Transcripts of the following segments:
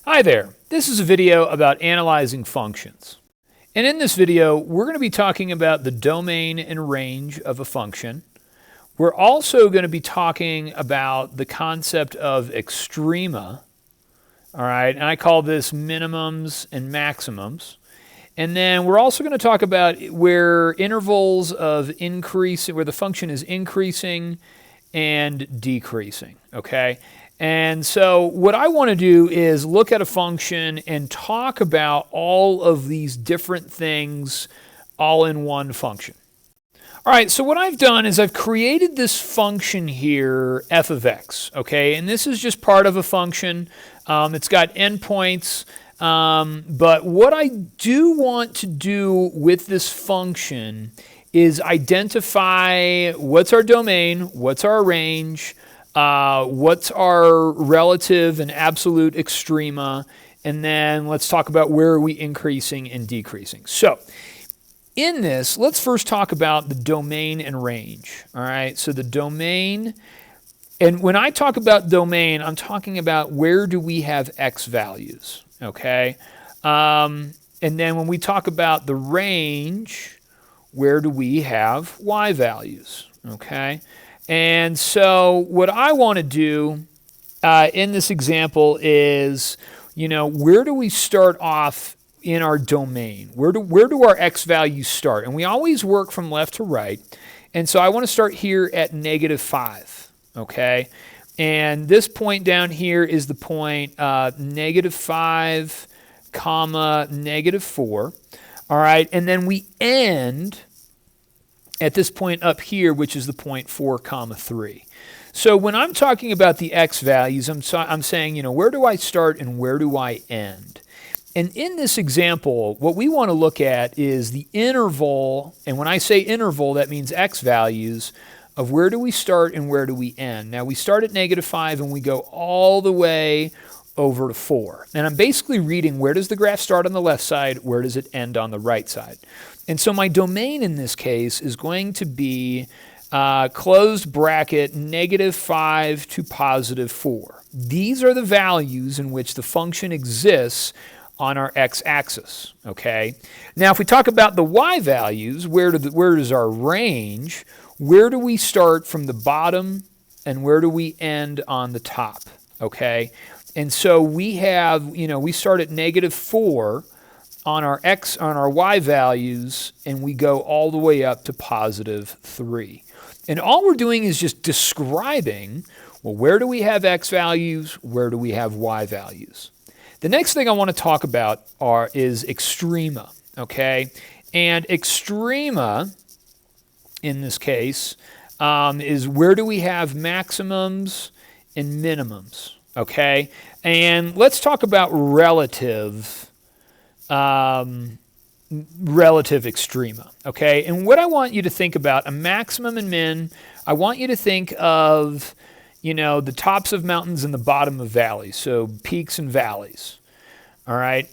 Hi there, this is a video about analyzing functions. And in this video, we're going to be talking about the domain and range of a function. We're also going to be talking about the concept of extrema, all right, and I call this minimums and maximums. And then we're also going to talk about where intervals of increase, where the function is increasing and decreasing, okay? And so what I want to do is look at a function and talk about all of these different things all in one function. All right, so what I've done is I've created this function here, f of x, okay? And this is just part of a function. It's got endpoints, but what I do want to do with this function is identify what's our domain, what's our range, what's our relative and absolute extrema, and then let's talk about where are we increasing and decreasing. So in this, let's first talk about the domain and range. All right, so the domain, and when I talk about domain, I'm talking about where do we have x values, okay? And then when we talk about the range, where do we have y values, okay? And so what I want to do in this example is, where do we start off in our domain? Where do our x values start? And we always work from left to right. And so I want to start here at -5, okay? And this point down here is the point -5, comma, -4. All right, and then we end at this point up here, which is the point 4, comma 3. So when I'm talking about the x values, I'm saying, where do I start and where do I end? And in this example, what we want to look at is the interval, and when I say interval, that means x values, of where do we start and where do we end. Now we start at -5 and we go all the way over to 4. And I'm basically reading where does the graph start on the left side, where does it end on the right side. And so my domain in this case is going to be closed bracket -5 to +4. These are the values in which the function exists on our x-axis, okay? Now if we talk about the y values, where does our range, where do we start from the bottom and where do we end on the top, okay? And so we have, we start at -4 on our y values, and we go all the way up to +3. And all we're doing is just describing, well, where do we have x values, where do we have y values? The next thing I want to talk about is extrema, okay? And extrema, in this case, is where do we have maximums and minimums, okay? And let's talk about relative extrema, okay? And what I want you to think about, a maximum and min, I want you to think of, the tops of mountains and the bottom of valleys, so peaks and valleys, all right?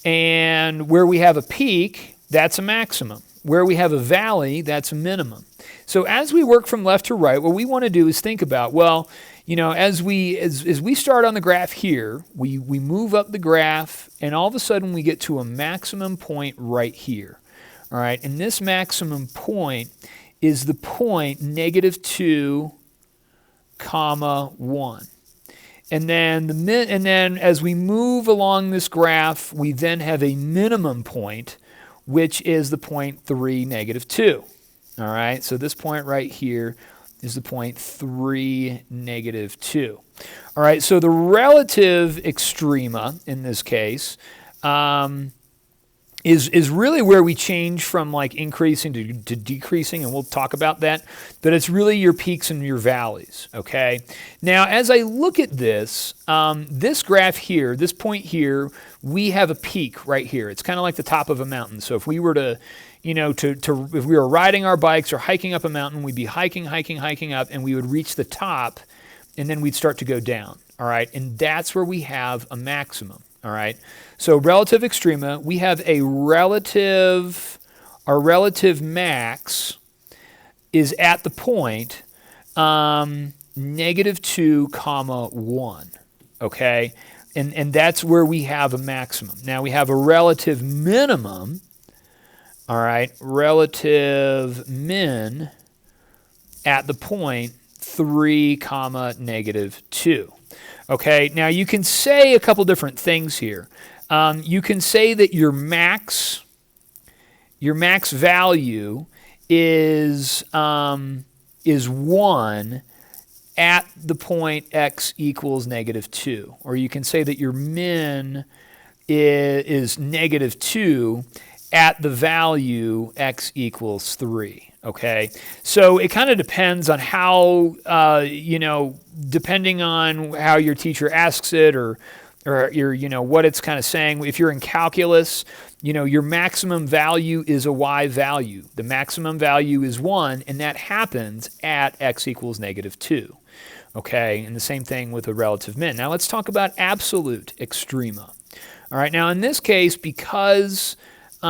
And where we have a peak, that's a maximum. Where we have a valley, that's a minimum. So as we work from left to right, what we want to do is think about, well, as we start on the graph here, we move up the graph, and all of a sudden we get to a maximum point right here. All right, and this maximum point is the point -2, comma 1. And then as we move along this graph, we then have a minimum point, which is the point 3, -2. All right, so this point right here is the point 3, -2. All right, so the relative extrema in this case is really where we change from like increasing to decreasing, and we'll talk about that. But it's really your peaks and your valleys, okay? Now, as I look at this, this graph here, this point here, we have a peak right here. It's kind of like the top of a mountain. So if we were to, if we were riding our bikes or hiking up a mountain, we'd be hiking up, and we would reach the top, and then we'd start to go down, all right? And that's where we have a maximum. All right, so relative extrema, we have our relative max is at the point -2, comma 1, okay? And that's where we have a maximum. Now we have a relative minimum. All right, relative min at the point 3, comma, negative 2. Okay, now you can say a couple different things here. You can say that your max value is 1 at the point x equals negative 2. Or you can say that your min is negative 2 at the value x equals 3. Okay, so it kind of depends on how, depending on how your teacher asks it or your, what it's kind of saying. If you're in calculus, your maximum value is a y value. The maximum value is 1, and that happens at x equals negative 2. Okay, and the same thing with a relative min. Now let's talk about absolute extrema. All right, now in this case, because we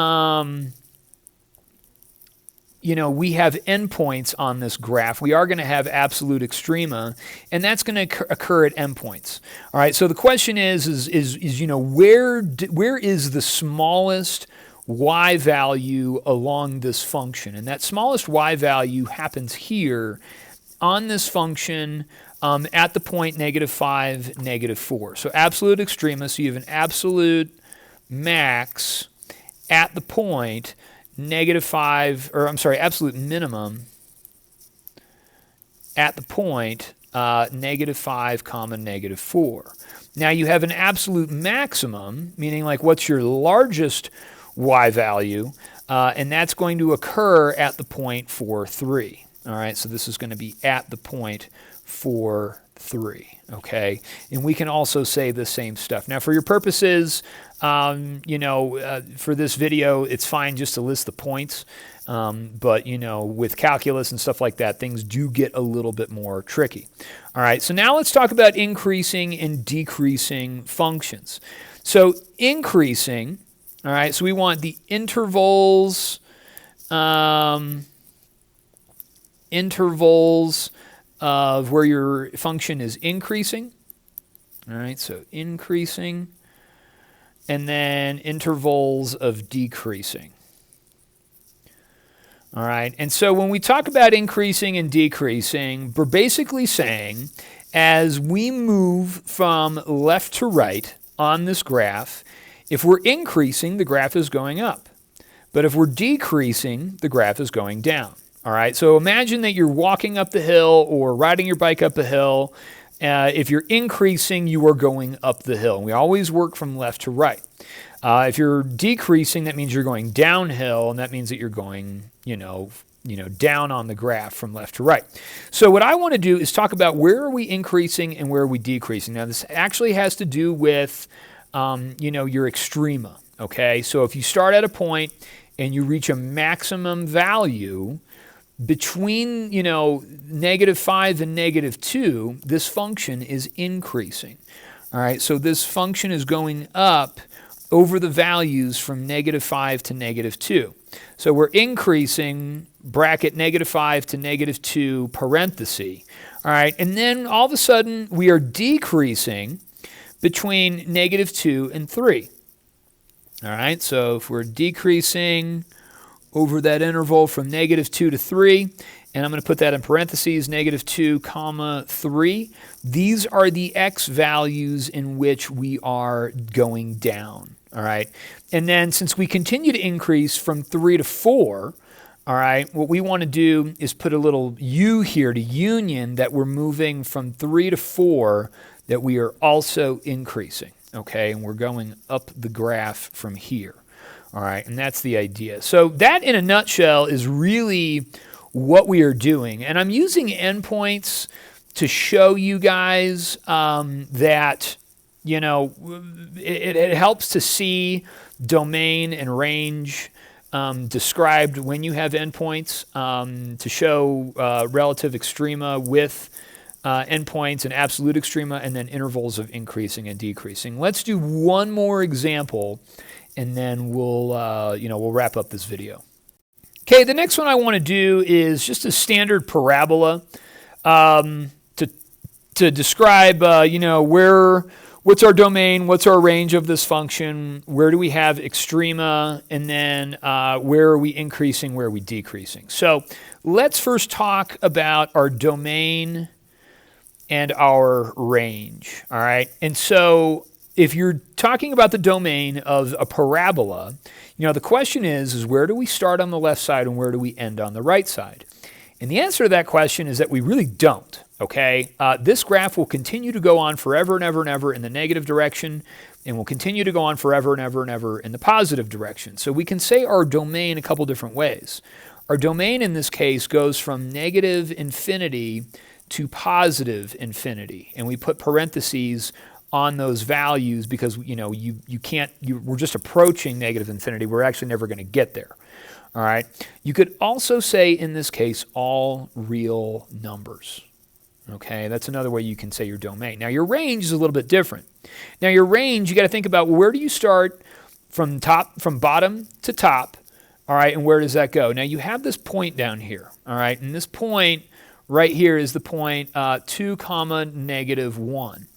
have endpoints on this graph, we are going to have absolute extrema, and that's going to occur at endpoints. All right, so the question is where is the smallest y value along this function? And that smallest y value happens here on this function at the point negative 5, negative 4. So absolute extrema, so you have an absolute max at the point negative 5, or I'm sorry, absolute minimum at the point negative 5, comma, negative 4. Now you have an absolute maximum, meaning like what's your largest y value, and that's going to occur at the point 4, 3. All right, so this is going to be at the point 4, 3. Okay, and we can also say the same stuff. Now for your purposes, for this video, it's fine just to list the points. But, with calculus and stuff like that, things do get a little bit more tricky. All right, so now let's talk about increasing and decreasing functions. So increasing, all right, so we want the intervals of where your function is increasing. All right, so increasing, and then intervals of decreasing. All right, and so when we talk about increasing and decreasing, we're basically saying as we move from left to right on this graph, if we're increasing, the graph is going up. But if we're decreasing, the graph is going down. All right, so imagine that you're walking up the hill or riding your bike up a hill. If you're increasing, you are going up the hill. And we always work from left to right. If you're decreasing, that means you're going downhill, and that means that you're going, down on the graph from left to right. So what I want to do is talk about where are we increasing and where are we decreasing. Now, this actually has to do with, your extrema. Okay, so if you start at a point and you reach a maximum value between, negative 5 and negative 2, this function is increasing. All right, so this function is going up over the values from negative 5 to negative 2. So we're increasing, bracket negative 5 to negative 2, parenthesis. All right, and then all of a sudden we are decreasing between negative 2 and 3. All right, so if we're decreasing over that interval from negative 2 to 3, and I'm going to put that in parentheses, negative 2, comma, 3. These are the x values in which we are going down, all right? And then since we continue to increase from 3 to 4, all right, what we want to do is put a little u here to union that we're moving from 3 to 4, that we are also increasing, okay? And we're going up the graph from here. All right, and that's the idea. So that, in a nutshell, is really what we are doing. And I'm using endpoints to show you guys that, it helps to see domain and range described when you have endpoints, to show relative extrema with endpoints and absolute extrema, and then intervals of increasing and decreasing. Let's do one more example, and then we'll wrap up this video. Okay, the next one I want to do is just a standard parabola to describe, where what's our domain, what's our range of this function, where do we have extrema, and then where are we increasing, where are we decreasing. So let's first talk about our domain and our range, all right? And so if you're talking about the domain of a parabola, the question is where do we start on the left side and where do we end on the right side? And the answer to that question is that we really don't, okay? This graph will continue to go on forever and ever and ever in the negative direction, and will continue to go on forever and ever and ever in the positive direction. So we can say our domain a couple different ways. Our domain in this case goes from negative infinity to positive infinity, and we put parentheses on those values because we're just approaching negative infinity. We're actually never going to get there. All right. You could also say in this case all real numbers. Okay, that's another way you can say your domain. Now your range is a little bit different. Now your range, you got to think about where do you start from bottom to top. All right, and where does that go? Now you have this point down here. All right, and this point right here is the point 2 comma negative 1.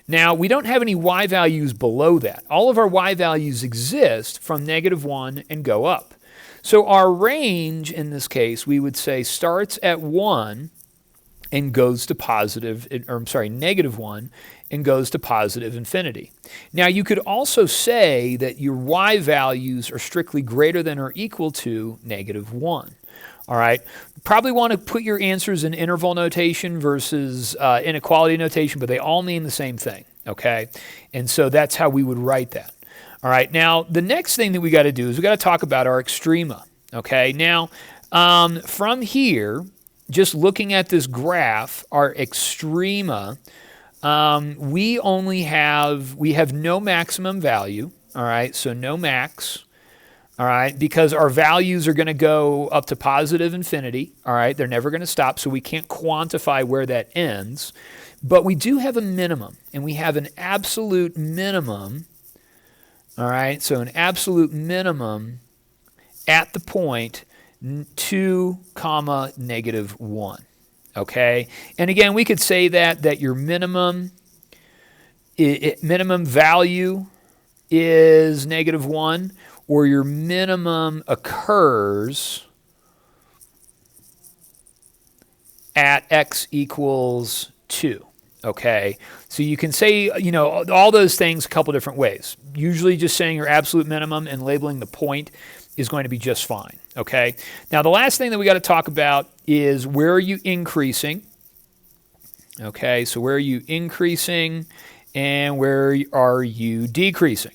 Now, we don't have any y values below that. All of our y values exist from negative 1 and go up. So our range in this case, we would say starts at 1 and goes to negative 1 and goes to positive infinity. Now, you could also say that your y values are strictly greater than or equal to negative 1. All right, probably want to put your answers in interval notation versus inequality notation, but they all mean the same thing, okay? And so that's how we would write that. All right, now the next thing that we got to do is we got to talk about our extrema, okay? Now, from here, just looking at this graph, our extrema, we have no maximum value, all right? So no max. All right, because our values are going to go up to positive infinity. All right, they're never going to stop, so we can't quantify where that ends. But we do have a minimum, and we have an absolute minimum. All right, so an absolute minimum at the point 2 comma negative 1. Okay, and again, we could say that your minimum value is negative 1. Or your minimum occurs at x equals 2, okay? So you can say, all those things a couple different ways. Usually just saying your absolute minimum and labeling the point is going to be just fine, okay? Now, the last thing that we got to talk about is where are you increasing, okay? So where are you increasing and where are you decreasing?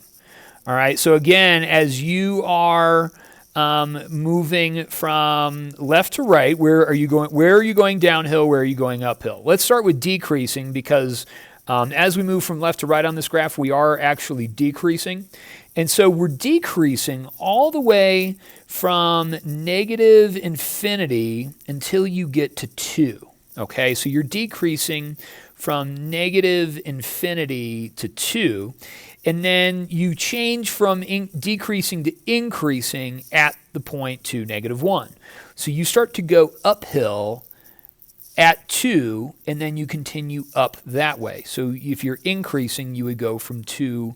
All right, so again, as you are moving from left to right, where are you going downhill, where are you going uphill? Let's start with decreasing because as we move from left to right on this graph, we are actually decreasing. And so we're decreasing all the way from negative infinity until you get to 2. Okay, so you're decreasing from negative infinity to 2. And then you change from decreasing to increasing at the point to negative 1. So you start to go uphill at 2, and then you continue up that way. So if you're increasing, you would go from 2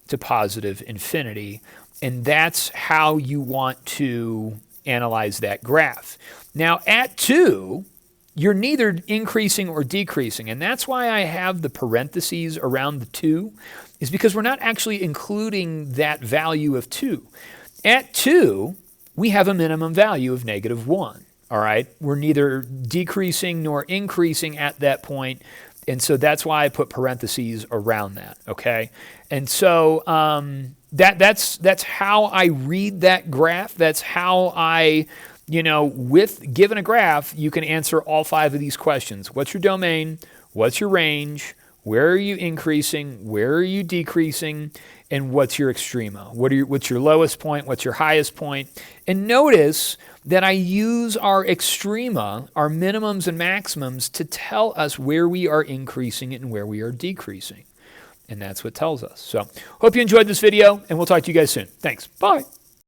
to positive infinity. And that's how you want to analyze that graph. Now at 2, you're neither increasing or decreasing. And that's why I have the parentheses around the 2. Is because we're not actually including that value of 2. At 2, we have a minimum value of negative 1, all right? We're neither decreasing nor increasing at that point, and so that's why I put parentheses around that, okay? And so that's how I read that graph. That's how I, given a graph, you can answer all 5 of these questions. What's your domain? What's your range? Where are you increasing? Where are you decreasing? And what's your extrema? What's your lowest point? What's your highest point? And notice that I use our extrema, our minimums and maximums, to tell us where we are increasing and where we are decreasing. And that's what tells us. So hope you enjoyed this video, and we'll talk to you guys soon. Thanks. Bye.